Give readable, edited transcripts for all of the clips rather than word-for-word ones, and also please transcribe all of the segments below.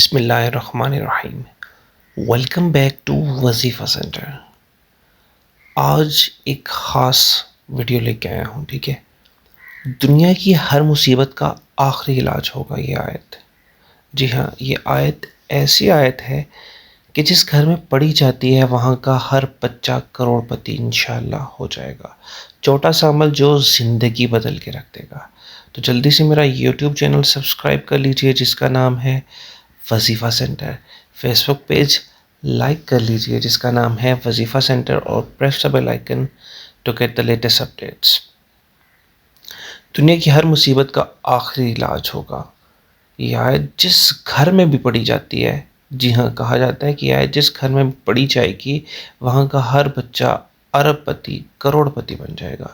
بسم اللہ الرحمن الرحیم۔ ویلکم بیک ٹو وظیفہ سینٹر۔ آج ایک خاص ویڈیو لے کے آیا ہوں، ٹھیک ہے۔ دنیا کی ہر مصیبت کا آخری علاج ہوگا یہ آیت۔ جی ہاں، یہ آیت ایسی آیت ہے کہ جس گھر میں پڑھی جاتی ہے وہاں کا ہر بچہ کروڑ پتی انشاءاللہ ہو جائے گا۔ چھوٹا سا عمل جو زندگی بدل کے رکھ دے گا۔ تو جلدی سے میرا یوٹیوب چینل سبسکرائب کر لیجئے جس کا نام ہے وظیفہ centre. Facebook page like کر لیجئے جس کا نام ہے وظیفہ سینٹر، اور press the bell icon to get the latest updates. دنیا کی ہر مصیبت کا آخری علاج ہوگا۔ یہ آیت جس گھر میں بھی پڑھی جاتی ہے، جی ہاں، کہا جاتا ہے کہ یہ آیت جس گھر میں پڑھی جائے گی وہاں کا ہر بچہ ارب پتی کروڑ پتی بن جائے گا۔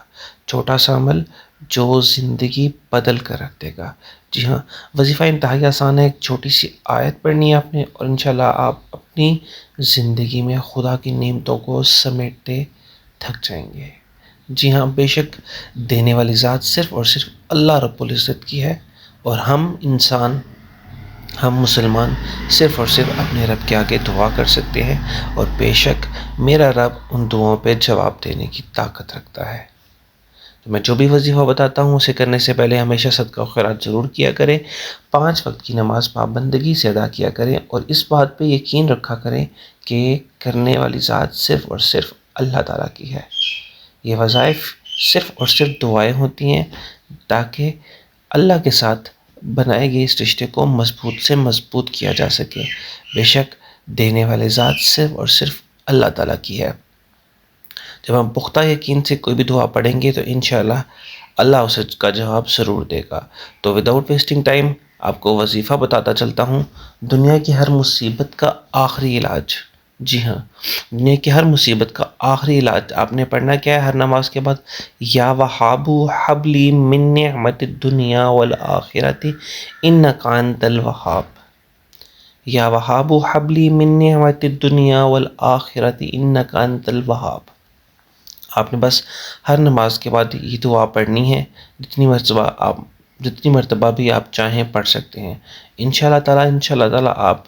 چھوٹا سا عمل جو زندگی بدل کر رکھ دے گا۔ جی ہاں، وظیفہ انتہائی آسان ہے۔ ایک چھوٹی سی آیت پڑھنی ہے آپ نے، اور انشاءاللہ آپ اپنی زندگی میں خدا کی نعمتوں کو سمیٹتے تھک جائیں گے۔ جی ہاں، بے شک دینے والی ذات صرف اور صرف اللہ رب العزت کی ہے، اور ہم انسان، ہم مسلمان صرف اور صرف اپنے رب کے آگے دعا کر سکتے ہیں، اور بے شک میرا رب ان دعاؤں پہ جواب دینے کی طاقت رکھتا ہے۔ تو میں جو بھی وظیفہ بتاتا ہوں اسے کرنے سے پہلے ہمیشہ صدقہ و خیرات ضرور کیا کریں۔ 5 وقت کی نماز پابندگی سے ادا کیا کریں، اور اس بات پہ یقین رکھا کریں کہ کرنے والی ذات صرف اور صرف اللہ تعالیٰ کی ہے۔ یہ وظائف صرف اور صرف دعائیں ہوتی ہیں تاکہ اللہ کے ساتھ بنائے گئے اس رشتے کو مضبوط سے مضبوط کیا جا سکے۔ بے شک دینے والے ذات صرف اور صرف اللہ تعالیٰ کی ہے۔ جب ہم پختہ یقین سے کوئی بھی دعا پڑھیں گے تو انشاءاللہ اللہ اس کا جواب ضرور دے گا۔ تو وداؤٹ ویسٹنگ ٹائم آپ کو وظیفہ بتاتا چلتا ہوں۔ دنیا کی ہر مصیبت کا آخری علاج، جی ہاں، دنیا کی ہر مصیبت کا آخری علاج آپ نے پڑھنا کیا ہے ہر نماز کے بعد؟ یا وہاب حب لی من نعمت الدنیا والآخرۃ انک انت الوہاب۔ یا وہاب حب لی من نعمت الدنیا والآخرۃ انک انت الوہاب۔ آپ نے بس ہر نماز کے بعد یہ دعا پڑھنی ہے، جتنی مرتبہ بھی آپ چاہیں پڑھ سکتے ہیں۔ انشاءاللہ تعالیٰ آپ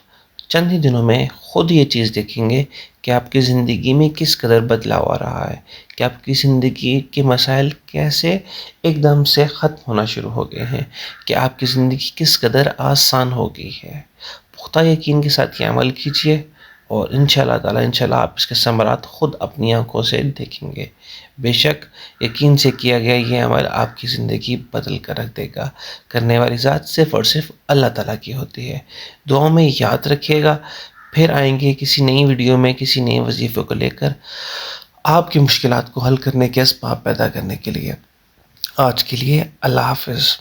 چند ہی دنوں میں خود یہ چیز دیکھیں گے کہ آپ کی زندگی میں کس قدر بدلاؤ آ رہا ہے، کہ آپ کی زندگی کے مسائل کیسے ایک دم سے ختم ہونا شروع ہو گئے ہیں، کہ آپ کی زندگی کس قدر آسان ہو گئی ہے۔ پختہ یقین کے ساتھ یہ عمل کیجئے، اور انشاءاللہ آپ اس کے ثمرات خود اپنی آنکھوں سے دیکھیں گے۔ بے شک یقین سے کیا گیا یہ عمل آپ کی زندگی بدل کر رکھ دے گا۔ کرنے والی ذات صرف اور صرف اللہ تعالیٰ کی ہوتی ہے۔ دعاؤں میں یاد رکھیے گا۔ پھر آئیں گے کسی نئی ویڈیو میں کسی نئے وظیفے کو لے کر آپ کی مشکلات کو حل کرنے کے اسباب پیدا کرنے کے لیے۔ آج کے لیے اللہ حافظ۔